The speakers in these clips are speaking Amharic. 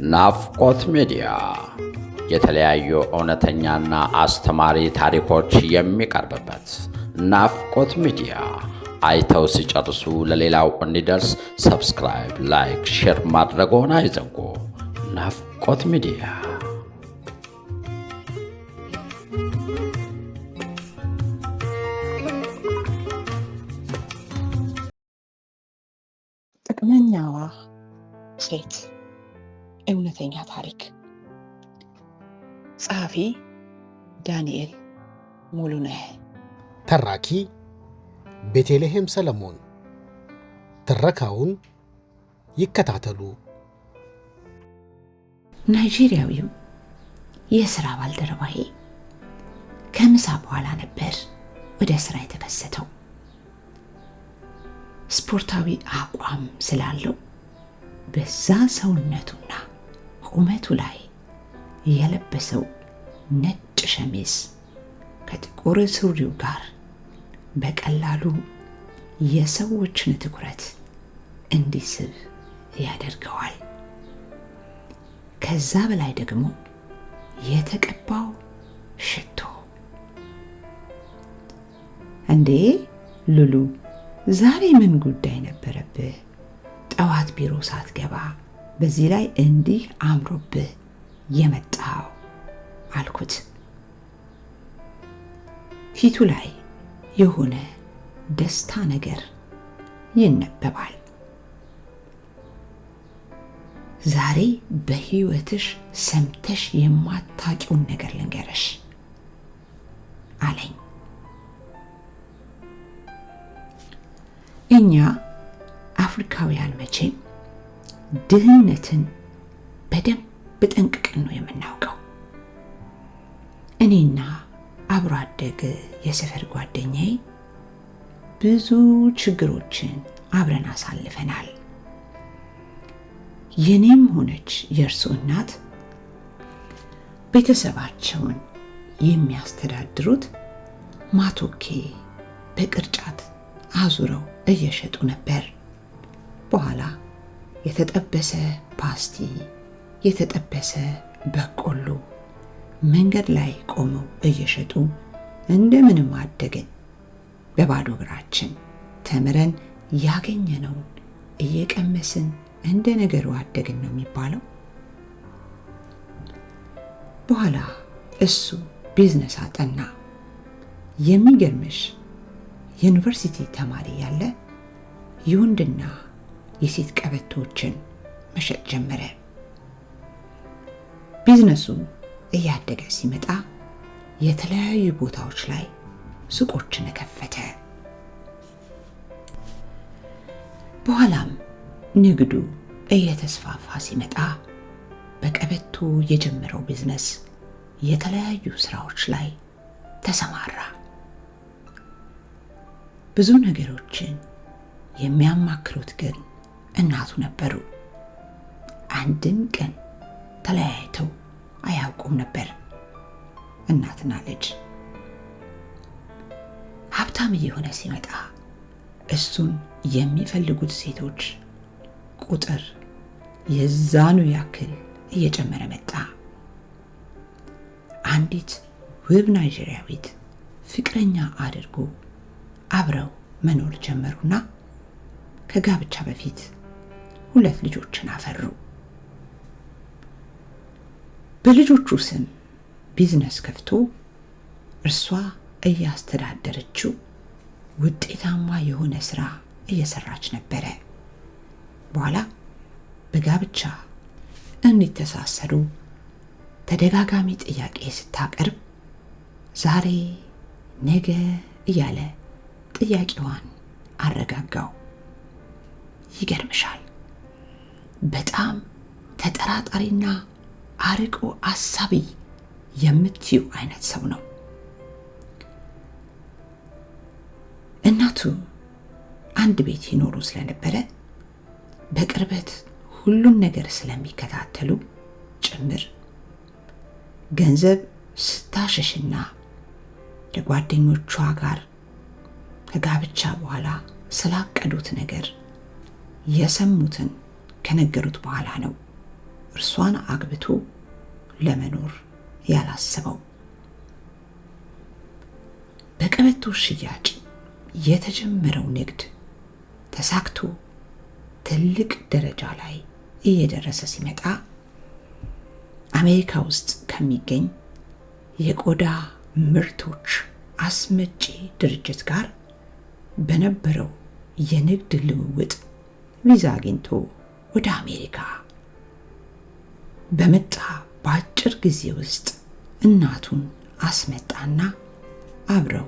ናፍቆት ሚዲያ የተለያዩ እውነተኛና አስተማሪ ታሪኮች የሚቀርብበት ናፍቆት ሚዲያ። አይተው ሲጨርሱ ለሌላው እንዲደርስ ሰብስክራይብ፣ ላይክ፣ ሼር ማድረግዎን አይዘንጉ። ናፍቆት ሚዲያ። ጥቅመኛዋ ሴት እውነተኛ ታሪክ። ጸሐፊ ዳንኤል ሙሉነህ። ተራኪ ቤተልሔም ሰለሞን። ትረካውን ይከታተሉ። ናይጄሪያዊው የሥራ ባልደረባዬ ከምሳ በኋላ ነበር ወደ ሥራ የተከሰተው። ስፖርታዊ አቋም ስላለው በዛ ሰውነቱና ቁመቱ ላይ የለበሰው ነጭ ሸሚዝ ከጥቁር ሱሪው ጋር በቀላሉ የሰዎችን ትኩረት እንዲስብ ያደርገዋል። ከዛ በላይ ደግሞ የተቀባው ሽቶ። እንዴ ሉሉ፣ ዛሬ ምን ጉዳይ ነበረብህ? ጠዋት ቢሮ ሳትገባ በዚህ ላይ እንዲህ አምሮብህ የመጣው አልኩት። ፊቱ ላይ የሆነ ደስታ ነገር ይነበባል። ዛሬ በሕይወትሽ ሰምተሽ የማታውቂውን ነገር ልንገርሽ አለኝ። እኛ አፍሪካውያን መቼም ድህነትን በደንብ ጠንቅቀን ነው የምናውቀው። እኔና አብሮ አደግ የሰፈር ጓደኛዬ ብዙ ችግሮችን አብረን አሳልፈናል። የኔም ሆነች የእርሱ እናት ቤተሰባቸውን የሚያስተዳድሩት ማቶኬ በቅርጫት አዙረው እየሸጡ ነበር። በኋላ የተጠበሰ ፓስቲ፣ የተጠበሰ በቆሎ መንገድ ላይ ቆመው እየሸጡ እንደምንም አደግን። በባዶ እግራችን ተምረን ያገኘነውን እየቀመስን እንደ ነገሩ አደግን ነው የሚባለው። በኋላ እሱ ቢዝነስ አጠና። የሚገርምሽ ዩኒቨርሲቲ ተማሪ ያለ የወንድና የሴት ቀበቶችን መሸጥ ጀመረ። ቢዝነሱ እያደገ ሲመጣ የተለያዩ ቦታዎች ላይ ሱቆችን ከፈተ። በኋላም ንግዱ እየተስፋፋ ሲመጣ በቀበቶ የጀመረው ቢዝነስ የተለያዩ ስራዎች ላይ ተሰማራ። ብዙ ነገሮችን የሚያማክሩት ግን እናቱ ነበሩ። አንድም ቀን ተለያይተው አያውቁም ነበር እናትና ልጅ። ሀብታም እየሆነ ሲመጣ እሱን የሚፈልጉት ሴቶች ቁጥር የዛኑ ያክል እየጨመረ መጣ። አንዲት ውብ ናይጄሪያዊት ፍቅረኛ አድርጎ አብረው መኖር ጀመሩና ከጋብቻ በፊት 2 ልጆችን አፈሩ። በልጆቹ ስም ቢዝነስ ከፍቶ እርሷ እያስተዳደረችው ውጤታማ የሆነ ስራ እየሰራች ነበረ። በኋላ በጋብቻ እንዲተሳሰሩ ተደጋጋሚ ጥያቄ ስታቀርብ ዛሬ ነገ እያለ ጥያቄዋን አረጋጋው። ይገርምሻል፣ በጣም ተጠራጣሪና አርቆ አሳቢ የምትዩ አይነት ሰው ነው። እናቱ አንድ ቤት ይኖሩ ስለነበረ በቅርበት ሁሉን ነገር ስለሚከታተሉ ጭምር ገንዘብ ስታሸሽና ከጓደኞቿ ጋር ከጋብቻ በኋላ ስላቀዱት ነገር የሰሙትን ከነገሩት በኋላ ነው እርሷን አግብቶ ለመኖር ያላሰበው። በቀበቶ ሽያጭ የተጀመረው ንግድ ተሳክቶ ትልቅ ደረጃ ላይ እየደረሰ ሲመጣ አሜሪካ ውስጥ ከሚገኝ የቆዳ ምርቶች አስመጪ ድርጅት ጋር በነበረው የንግድ ልውውጥ ቪዛ አግኝቶ ወደ አሜሪካ በመጣ በአጭር ጊዜ ውስጥ እናቱን አስመጣና አብረው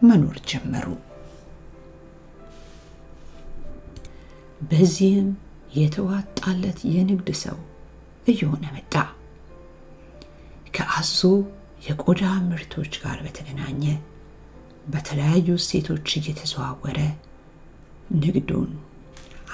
መኖር ጀመሩ። በዚህም የተዋጣለት የንግድ ሰው እየሆነ መጣ። ከአዞ የቆዳ ምርቶች ጋር በተገናኘ በተለያዩ ስቴቶች እየተዘዋወረ ንግዱን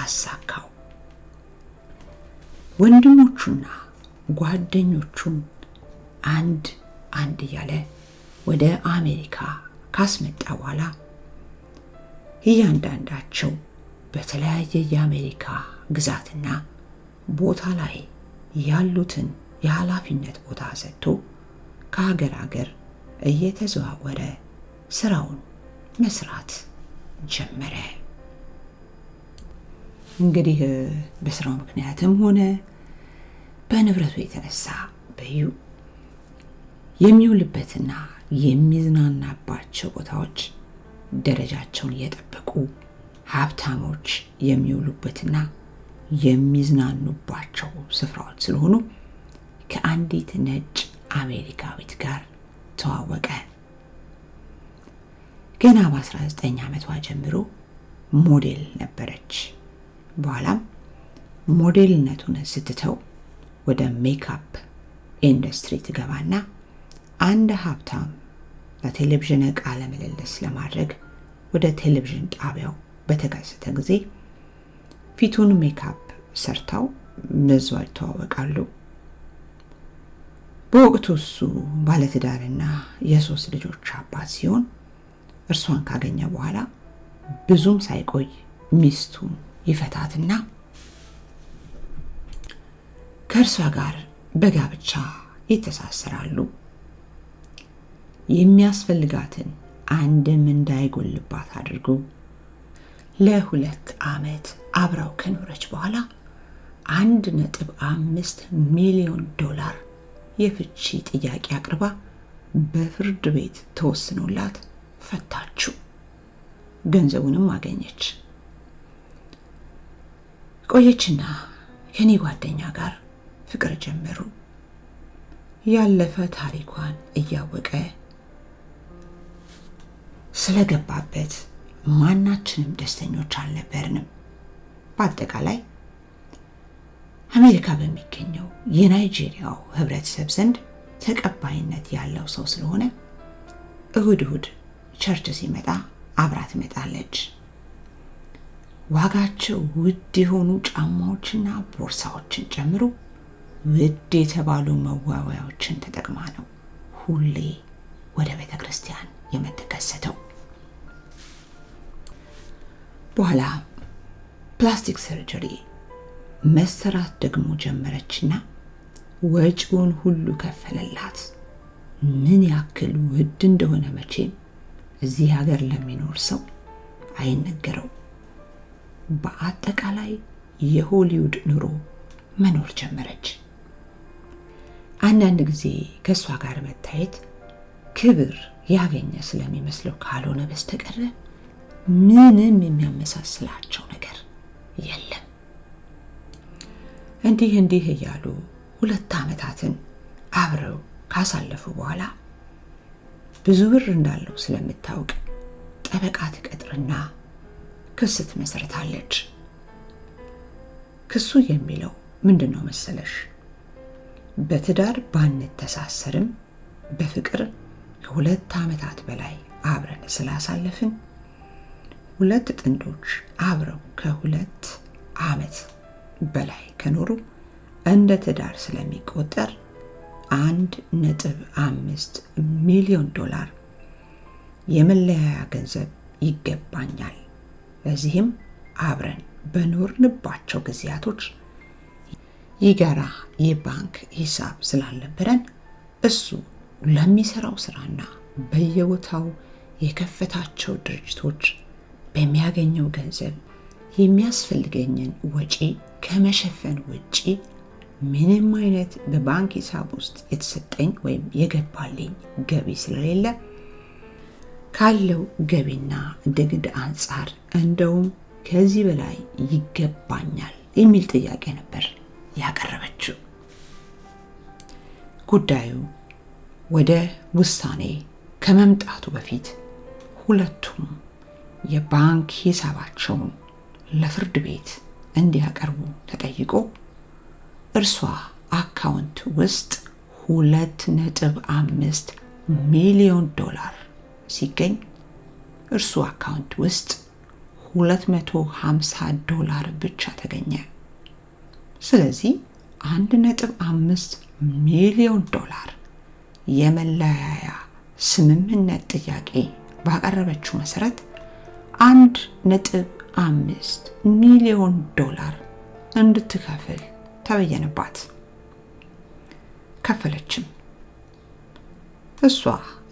አሳካው። ወንድሞቹና ጓደኞቹን አንድ እያለ ወደ አሜሪካ ካስመጣ በኋላ እያንዳንዳቸው በተለያየ የአሜሪካ ግዛትና ቦታ ላይ ያሉትን የኃላፊነት ቦታ ሰጥቶ ከሀገር እየተዘዋወረ ስራውን መስራት ጀመረ። እንግዲህ በስራው ምክንያትም ሆነ በንብረቱ የተነሳ በዩ የሚውልበትና የሚዝናናባቸው ቦታዎች ደረጃቸውን የጠበቁ ሀብታሞች የሚውሉበትና የሚዝናኑባቸው ስፍራዎች ስለሆኑ ከአንዲት ነጭ አሜሪካዊት ጋር ተዋወቀ። ገና በ19 ዓመቷ ጀምሮ ሞዴል ነበረች። በኋላም ሞዴልነቱን ስትተው ወደ ሜካፕ ኢንዱስትሪ ትገባና አንድ ሀብታም ለቴሌቪዥን ቃለ ምልልስ ለማድረግ ወደ ቴሌቪዥን ጣቢያው በተከሰተ ጊዜ ፊቱን ሜካፕ ሰርታው በዛው ይተዋወቃሉ። በወቅቱ እሱ ባለትዳርና የ3 ልጆች አባት ሲሆን እርሷን ካገኘ በኋላ ብዙም ሳይቆይ ሚስቱን ይፈታትና ከእርሷ ጋር በጋብቻ ይተሳሰራሉ። የሚያስፈልጋትን አንድም እንዳይጎልባት አድርጎ ለ2 ዓመት አብራው ከኖረች በኋላ $1.5 ሚሊዮን የፍቺ ጥያቄ አቅርባ በፍርድ ቤት ተወስኖላት ፈታችው። ገንዘቡንም አገኘች። ቆየችና ከኔ ጓደኛ ጋር ፍቅር ጀመሩ። ያለፈ ታሪኳን እያወቀ ስለገባበት ማናችንም ደስተኞች አልነበርንም። በአጠቃላይ አሜሪካ በሚገኘው የናይጄሪያው ህብረተሰብ ዘንድ ተቀባይነት ያለው ሰው ስለሆነ እሁድ ቸርች ሲመጣ አብራ ትመጣለች። ዋጋቸው ውድ የሆኑ ጫማዎችና ቦርሳዎችን ጨምሮ ውድ የተባሉ መዋቢያዎችን ተጠቅማ ነው ሁሌ ወደ ቤተ ክርስቲያን የምትከሰተው። በኋላ ፕላስቲክ ሰርጀሪ መሰራት ደግሞ ጀመረችና ወጪውን ሁሉ ከፈለላት። ምን ያክል ውድ እንደሆነ መቼም እዚህ ሀገር ለሚኖር ሰው አይነገረው። በአጠቃላይ የሆሊውድ ኑሮ መኖር ጀመረች። አንዳንድ ጊዜ ከሷ ጋር መታየት ክብር ያገኘ ስለሚመስለው ካልሆነ በስተቀር ምንም የሚያመሳስላቸው ነገር የለም። እንዲህ እያሉ 2 ዓመታትን አብረው ካሳለፉ በኋላ ብዙ ብር እንዳለው ስለምታውቅ ጠበቃ ትቀጥርና ክስ ትመሰርታለች። ክሱ የሚለው ምንድነው መሰለሽ? በትዳር ባንተሳሰርም በፍቅር ከ2 ዓመታት በላይ አብረን ስላሳለፍን 2 ጥንዶች አብረው ከ2 ዓመት በላይ ከኖሩ እንደ ትዳር ስለሚቆጠር $1.5 ሚሊዮን የመለያያ ገንዘብ ይገባኛል። ለዚህም አብረን በኖርንባቸው ጊዜያቶች የጋራ የባንክ ሂሳብ ስላልነበረን እሱ ለሚሰራው ስራና በየቦታው የከፈታቸው ድርጅቶች በሚያገኘው ገንዘብ የሚያስፈልገኝን ወጪ ከመሸፈን ውጪ ምንም አይነት በባንክ ሂሳብ ውስጥ የተሰጠኝ ወይም የገባልኝ ገቢ ስለሌለ ካለው ገቢና ንግድ አንጻር እንደውም ከዚህ በላይ ይገባኛል የሚል ጥያቄ ነበር ያቀረበችው። ጉዳዩ ወደ ውሳኔ ከመምጣቱ በፊት ሁለቱም የባንክ ሂሳባቸውን ለፍርድ ቤት እንዲያቀርቡ ተጠይቆ እርሷ አካውንት ውስጥ $2.5 ሚሊዮን ሲገኝ እርሱ አካውንት ውስጥ $250 ብቻ ተገኘ። ስለዚህ $1.5 ሚሊዮን የመለያያ ስምምነት ጥያቄ ባቀረበችው መሰረት $1.5 ሚሊዮን እንድትከፍል ተበየነባት። ከፈለችም። እሷ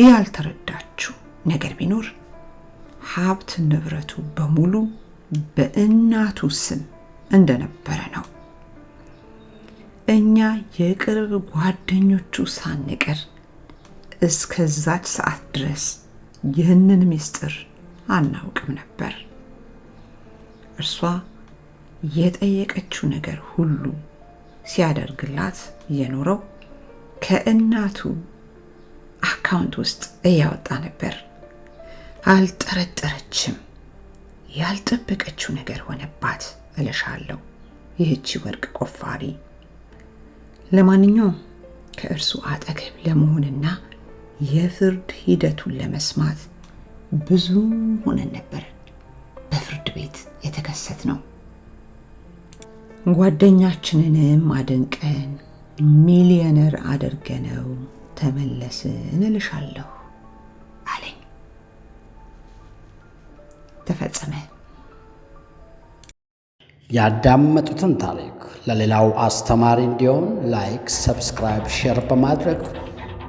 ያልተረዳችው ነገር ቢኖር ሀብት ንብረቱ በሙሉ በእናቱ ስም እንደነበረ ነው። እኛ የቅርብ ጓደኞቹ ሳንቀር እስከዛች ሰዓት ድረስ ይህንን ምስጢር አናውቅም ነበር። እርሷ የጠየቀችው ነገር ሁሉ ሲያደርግላት የኖረው ከእናቱ አካውንት ውስጥ እያወጣ ነበር። አልጠረጠረችም። ያልጠበቀችው ነገር ሆነባት እልሻለሁ ይህቺ ወርቅ ቆፋሪ። ለማንኛውም ከእርሱ አጠገብ ለመሆንና የፍርድ ሂደቱን ለመስማት ብዙ ሆነን ነበር በፍርድ ቤት የተከሰትነው። ጓደኛችንንም አድንቀን ሚሊዮነር አድርገነው ተመለስን እልሻለሁ አለኝ። ተፈጸመ። ያዳመጡትን ታሪክ ለሌላው አስተማሪ እንዲሆን ላይክ፣ ሰብስክራይብ፣ ሼር በማድረግ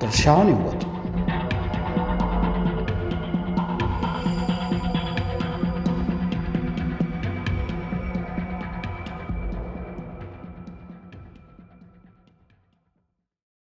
ድርሻውን ይወጡ።